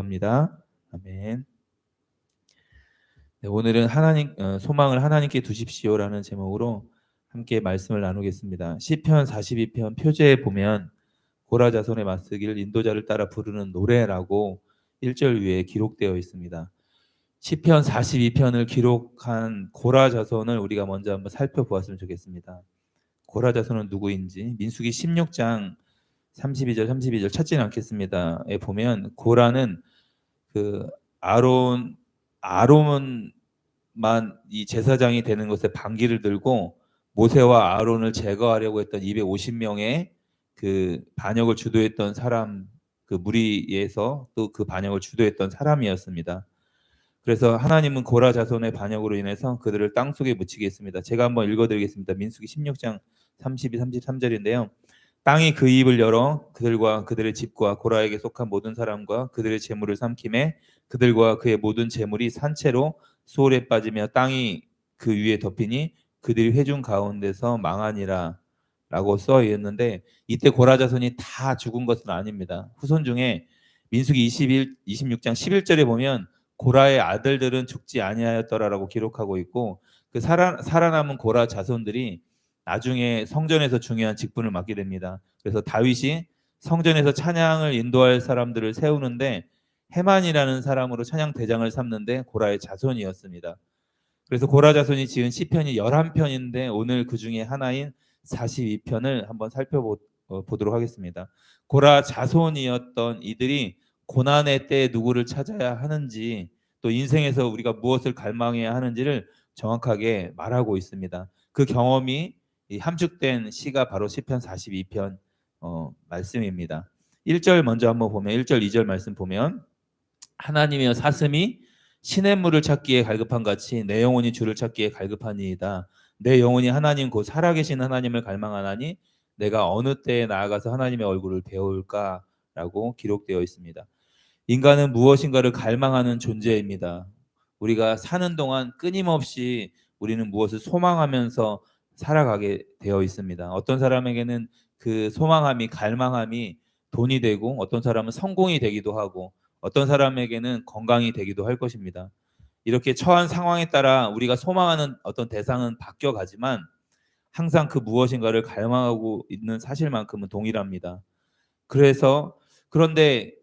기도합니다. 아멘. 네, 오늘은 소망을 하나님께 두십시오라는 제목으로 함께 말씀을 나누겠습니다. 시편 42편 표제에 보면 고라 자손의 맞서기를 인도자를 따라 부르는 노래라고 1절 위에 기록되어 있습니다. 시편 42편을 기록한 고라 자손을 우리가 먼저 한번 살펴보았으면 좋겠습니다. 고라 자손은 누구인지 민수기 16장 32절 찾지는 않겠습니다에 보면 고라는 그 아론만 이 제사장이 되는 것에 반기를 들고 모세와 아론을 제거하려고 했던 250명의 그 반역을 주도했던 사람, 그 무리에서 또 그 반역을 주도했던 사람이었습니다. 그래서 하나님은 고라 자손의 반역으로 인해서 그들을 땅속에 묻히겠습니다. 제가 한번 읽어드리겠습니다. 민수기 16장 32, 33절인데요. 땅이 그 입을 열어 그들과 그들의 집과 고라에게 속한 모든 사람과 그들의 재물을 삼키매 그들과 그의 모든 재물이 산채로 수월에 빠지며 땅이 그 위에 덮이니 그들이 회중 가운데서 망하니라 라고 써 있는데, 이때 고라 자손이 다 죽은 것은 아닙니다. 후손 중에 민수기 26장 11절에 보면 고라의 아들들은 죽지 아니하였더라라고 기록하고 있고, 그 살아남은 고라 자손들이 나중에 성전에서 중요한 직분을 맡게 됩니다. 그래서 다윗이 성전에서 찬양을 인도할 사람들을 세우는데 헤만이라는 사람으로 찬양 대장을 삼는데 고라의 자손이었습니다. 그래서 고라 자손이 지은 시편이 11편인데 오늘 그 중에 하나인 42편을 한번 살펴보도록 하겠습니다. 고라 자손이었던 이들이 고난의 때에 누구를 찾아야 하는지, 또 인생에서 우리가 무엇을 갈망해야 하는지를 정확하게 말하고 있습니다. 그 경험이 함축된 시가 바로 시편 42편 말씀입니다. 1절 먼저 한번 보면 1절 2절 말씀 보면, 하나님이여 사슴이 시냇물을 찾기에 갈급한 같이 내 영혼이 주를 찾기에 갈급하니이다. 내 영혼이 하나님 곧 살아계신 하나님을 갈망하나니 내가 어느 때에 나아가서 하나님의 얼굴을 배울까라고 기록되어 있습니다. 인간은 무엇인가를 갈망하는 존재입니다. 우리가 사는 동안 끊임없이 우리는 무엇을 소망하면서 살아가게 되어 있습니다. 어떤 사람에게는 그 소망함이, 갈망함이 돈이 되고, 어떤 사람은 성공이 되기도 하고, 어떤 사람에게는 건강이 되기도 할 것입니다. 이렇게 처한 상황에 따라 우리가 소망하는 어떤 대상은 바뀌어가지만 항상 그 무엇인가를 갈망하고 있는 사실만큼은 동일합니다. 그런데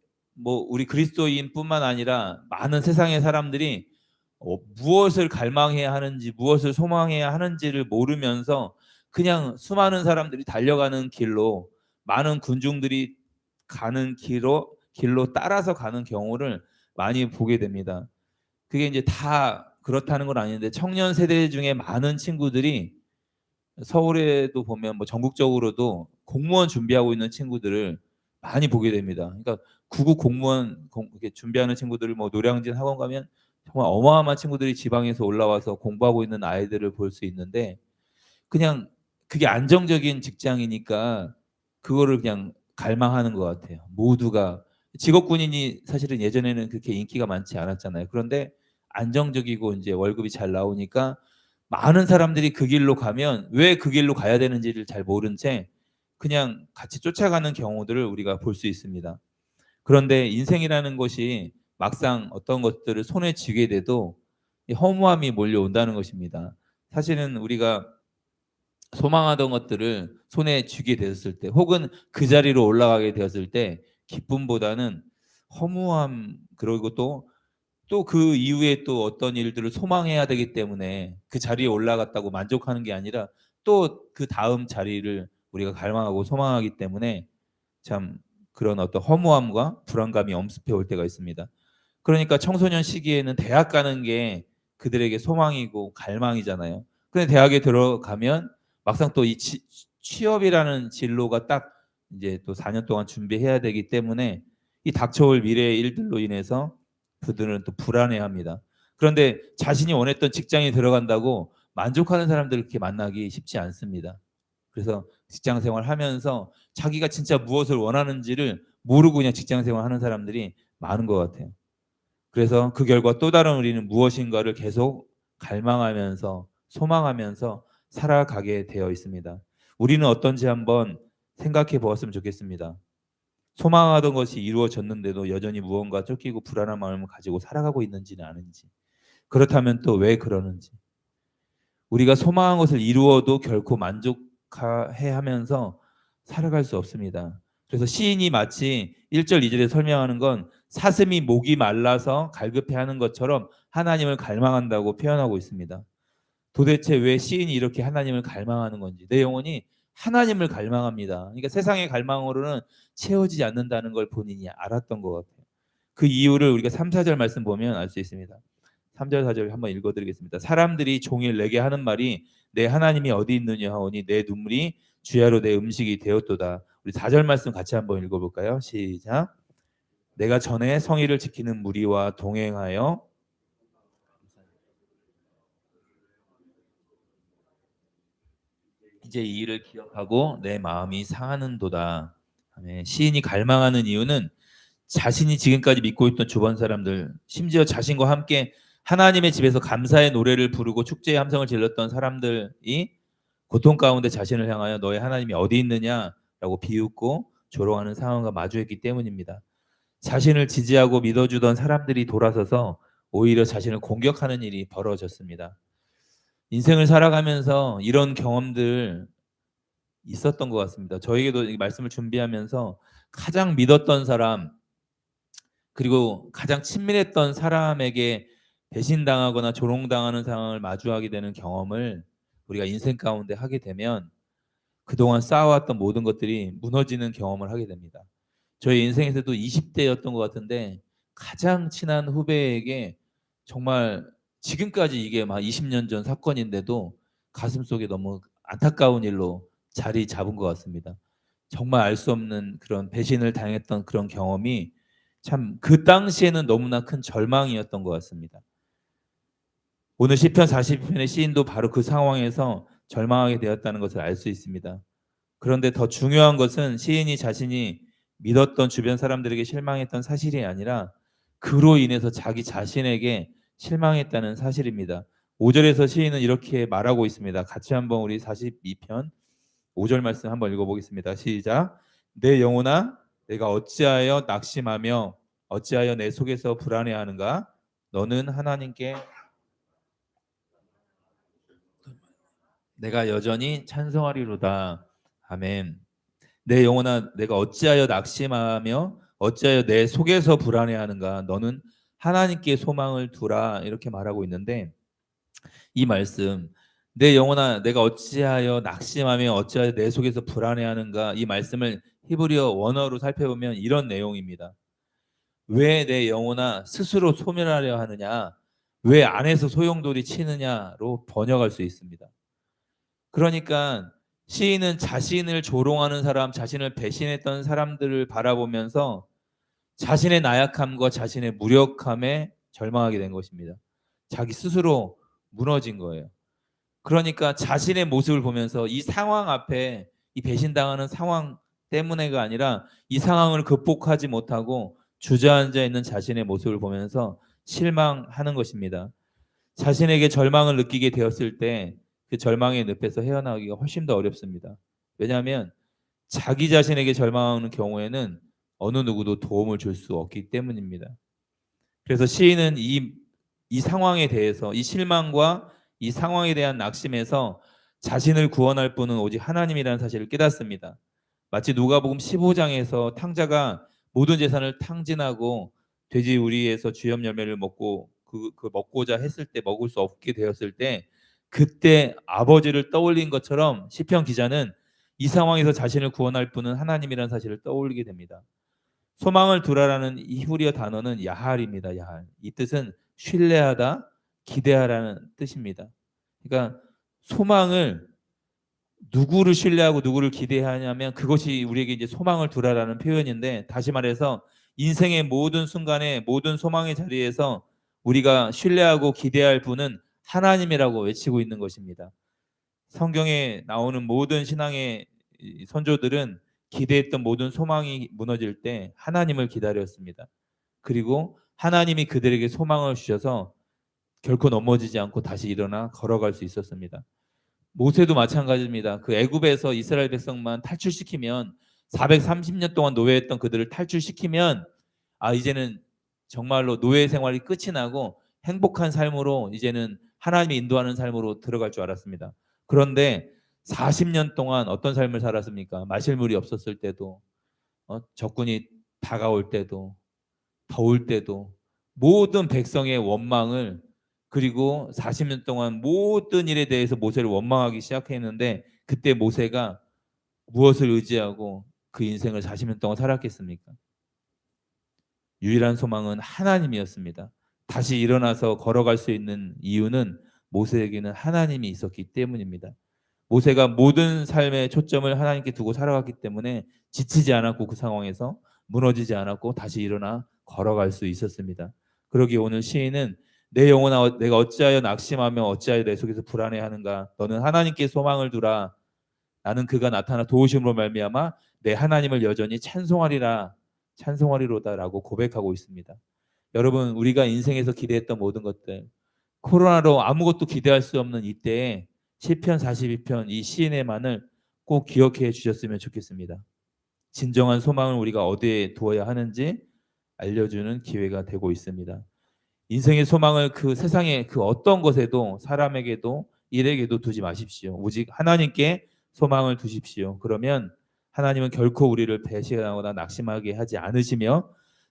우리 그리스도인뿐만 아니라 많은 세상의 사람들이 무엇을 갈망해야 하는지, 무엇을 소망해야 하는지를 모르면서 그냥 수많은 사람들이 달려가는 길로, 많은 군중들이 가는 길로 따라서 가는 경우를 많이 보게 됩니다. 그게 이제 다 그렇다는 건 아닌데, 청년 세대 중에 많은 친구들이 서울에도 보면 전국적으로도 공무원 준비하고 있는 친구들을 많이 보게 됩니다. 그러니까 구급 공무원 이렇게 준비하는 친구들을 노량진 학원 가면 정말 어마어마한 친구들이 지방에서 올라와서 공부하고 있는 아이들을 볼 수 있는데, 그냥 그게 안정적인 직장이니까 그거를 그냥 갈망하는 것 같아요. 모두가 직업군인이 사실은 예전에는 그렇게 인기가 많지 않았잖아요. 그런데 안정적이고 이제 월급이 잘 나오니까 많은 사람들이 그 길로 가면 왜 그 길로 가야 되는지를 잘 모른 채 그냥 같이 쫓아가는 경우들을 우리가 볼 수 있습니다. 그런데 인생이라는 것이 막상 어떤 것들을 손에 쥐게 돼도 허무함이 몰려온다는 것입니다. 사실은 우리가 소망하던 것들을 손에 쥐게 되었을 때, 혹은 그 자리로 올라가게 되었을 때 기쁨보다는 허무함, 그리고 또 그 이후에 또 어떤 일들을 소망해야 되기 때문에 그 자리에 올라갔다고 만족하는 게 아니라 또 그 다음 자리를 우리가 갈망하고 소망하기 때문에 참 그런 어떤 허무함과 불안감이 엄습해 올 때가 있습니다. 그러니까 청소년 시기에는 대학 가는 게 그들에게 소망이고 갈망이잖아요. 그런데 대학에 들어가면 막상 또 이 취업이라는 진로가 딱 이제 또 4년 동안 준비해야 되기 때문에 이 닥쳐올 미래의 일들로 인해서 그들은 또 불안해합니다. 그런데 자신이 원했던 직장에 들어간다고 만족하는 사람들을 그렇게 만나기 쉽지 않습니다. 그래서 직장 생활하면서 자기가 진짜 무엇을 원하는지를 모르고 그냥 직장 생활하는 사람들이 많은 것 같아요. 그래서 그 결과 또 다른 우리는 무엇인가를 계속 갈망하면서 소망하면서 살아가게 되어 있습니다. 우리는 어떤지 한번 생각해 보았으면 좋겠습니다. 소망하던 것이 이루어졌는데도 여전히 무언가 쫓기고 불안한 마음을 가지고 살아가고 있는지는 아닌지, 그렇다면 또 왜 그러는지, 우리가 소망한 것을 이루어도 결코 만족해 하면서 살아갈 수 없습니다. 그래서 시인이 마치 1절 2절에 설명하는 건 사슴이 목이 말라서 갈급해하는 것처럼 하나님을 갈망한다고 표현하고 있습니다. 도대체 왜 시인이 이렇게 하나님을 갈망하는 건지, 내 영혼이 하나님을 갈망합니다. 그러니까 세상의 갈망으로는 채워지지 않는다는 걸 본인이 알았던 것 같아요. 그 이유를 우리가 3, 4절 말씀 보면 알 수 있습니다. 3절 4절 한번 읽어드리겠습니다. 사람들이 종일 내게 하는 말이 내 하나님이 어디 있느냐 하오니 내 눈물이 주야로 내 음식이 되었도다. 우리 4절 말씀 같이 한번 읽어볼까요? 시작. 내가 전에 성의를 지키는 무리와 동행하여 이제 이 일을 기억하고 내 마음이 상하는도다. 아멘. 시인이 갈망하는 이유는 자신이 지금까지 믿고 있던 주변 사람들, 심지어 자신과 함께 하나님의 집에서 감사의 노래를 부르고 축제의 함성을 질렀던 사람들이 고통 가운데 자신을 향하여 너의 하나님이 어디 있느냐라고 비웃고 조롱하는 상황과 마주했기 때문입니다. 자신을 지지하고 믿어주던 사람들이 돌아서서 오히려 자신을 공격하는 일이 벌어졌습니다. 인생을 살아가면서 이런 경험들 있었던 것 같습니다. 저에게도 이 말씀을 준비하면서 가장 믿었던 사람, 그리고 가장 친밀했던 사람에게 배신당하거나 조롱당하는 상황을 마주하게 되는 경험을 우리가 인생 가운데 하게 되면 그동안 쌓아왔던 모든 것들이 무너지는 경험을 하게 됩니다. 저희 인생에서도 20대였던 것 같은데 가장 친한 후배에게 정말 지금까지 이게 막 20년 전 사건인데도 가슴속에 너무 안타까운 일로 자리 잡은 것 같습니다. 정말 알 수 없는 그런 배신을 당했던 그런 경험이 참 그 당시에는 너무나 큰 절망이었던 것 같습니다. 오늘 시편 40편의 시인도 바로 그 상황에서 절망하게 되었다는 것을 알 수 있습니다. 그런데 더 중요한 것은 시인이 자신이 믿었던 주변 사람들에게 실망했던 사실이 아니라 그로 인해서 자기 자신에게 실망했다는 사실입니다. 5절에서 시인은 이렇게 말하고 있습니다. 같이 한번 우리 42편 5절 말씀 한번 읽어보겠습니다. 시작. 내 영혼아 내가 어찌하여 낙심하며 어찌하여 내 속에서 불안해하는가? 너는 하나님께 내가 여전히 찬송하리로다. 아멘. 내 영혼아 내가 어찌하여 낙심하며 어찌하여 내 속에서 불안해하는가? 너는 하나님께 소망을 두라. 이렇게 말하고 있는데 이 말씀 내 영혼아 내가 어찌하여 낙심하며 어찌하여 내 속에서 불안해하는가? 이 말씀을 히브리어 원어로 살펴보면 이런 내용입니다. 왜 내 영혼아 스스로 소멸하려 하느냐? 왜 안에서 소용돌이 치느냐로 번역할 수 있습니다. 그러니까 시인은 자신을 조롱하는 사람, 자신을 배신했던 사람들을 바라보면서 자신의 나약함과 자신의 무력함에 절망하게 된 것입니다. 자기 스스로 무너진 거예요. 그러니까 자신의 모습을 보면서 이 상황 앞에 이 배신당하는 상황 때문에가 아니라 이 상황을 극복하지 못하고 주저앉아 있는 자신의 모습을 보면서 실망하는 것입니다. 자신에게 절망을 느끼게 되었을 때 그 절망의 늪에서 헤어나오기가 훨씬 더 어렵습니다. 왜냐하면 자기 자신에게 절망하는 경우에는 어느 누구도 도움을 줄 수 없기 때문입니다. 그래서 시인은 이 상황에 대해서 이 실망과 이 상황에 대한 낙심에서 자신을 구원할 분은 오직 하나님이라는 사실을 깨닫습니다. 마치 누가복음 15장에서 탕자가 모든 재산을 탕진하고 돼지 우리에서 주염 열매를 먹고 그 먹고자 했을 때 먹을 수 없게 되었을 때 그때 아버지를 떠올린 것처럼 시편 기자는 이 상황에서 자신을 구원할 분은 하나님이라는 사실을 떠올리게 됩니다. 소망을 두라라는 이 히브리어 단어는 야할입니다. 야할. 이 뜻은 신뢰하다, 기대하라는 뜻입니다. 그러니까 소망을 누구를 신뢰하고 누구를 기대하냐면 그것이 우리에게 이제 소망을 두라라는 표현인데 다시 말해서 인생의 모든 순간에 모든 소망의 자리에서 우리가 신뢰하고 기대할 분은 하나님이라고 외치고 있는 것입니다. 성경에 나오는 모든 신앙의 선조들은 기대했던 모든 소망이 무너질 때 하나님을 기다렸습니다. 그리고 하나님이 그들에게 소망을 주셔서 결코 넘어지지 않고 다시 일어나 걸어갈 수 있었습니다. 모세도 마찬가지입니다. 그 애굽에서 이스라엘 백성만 탈출시키면 430년 동안 노예했던 그들을 탈출시키면 이제는 정말로 노예 생활이 끝이 나고 행복한 삶으로 이제는 하나님이 인도하는 삶으로 들어갈 줄 알았습니다. 그런데 40년 동안 어떤 삶을 살았습니까? 마실 물이 없었을 때도, 적군이 다가올 때도, 더울 때도 모든 백성의 원망을, 그리고 40년 동안 모든 일에 대해서 모세를 원망하기 시작했는데, 그때 모세가 무엇을 의지하고 그 인생을 40년 동안 살았겠습니까? 유일한 소망은 하나님이었습니다. 다시 일어나서 걸어갈 수 있는 이유는 모세에게는 하나님이 있었기 때문입니다. 모세가 모든 삶의 초점을 하나님께 두고 살아갔기 때문에 지치지 않았고, 그 상황에서 무너지지 않았고 다시 일어나 걸어갈 수 있었습니다. 그러기에 오늘 시인은 내 영혼아 내가 어찌하여 낙심하며 어찌하여 내 속에서 불안해하는가. 너는 하나님께 소망을 두라. 나는 그가 나타나 도우심으로 말미암아 내 하나님을 여전히 찬송하리로다라고 고백하고 있습니다. 여러분, 우리가 인생에서 기대했던 모든 것들, 코로나로 아무것도 기대할 수 없는 이때에 시편 42편 이 시인의만을 꼭 기억해 주셨으면 좋겠습니다. 진정한 소망을 우리가 어디에 두어야 하는지 알려주는 기회가 되고 있습니다. 인생의 소망을 그 세상의 그 어떤 것에도, 사람에게도 일에게도 두지 마십시오. 오직 하나님께 소망을 두십시오. 그러면 하나님은 결코 우리를 배신하거나 낙심하게 하지 않으시며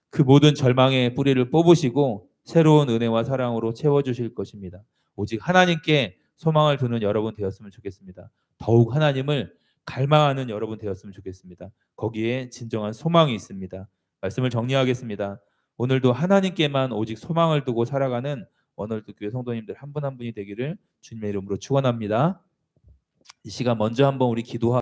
그 모든 절망의 뿌리를 뽑으시고 새로운 은혜와 사랑으로 채워주실 것입니다. 오직 하나님께 소망을 두는 여러분 되었으면 좋겠습니다. 더욱 하나님을 갈망하는 여러분 되었으면 좋겠습니다. 거기에 진정한 소망이 있습니다. 말씀을 정리하겠습니다. 오늘도 하나님께만 오직 소망을 두고 살아가는 원월드 교회 성도님들 한 분 한 분이 되기를 주님의 이름으로 축원합니다. 이 시간 먼저 한번 우리 기도하고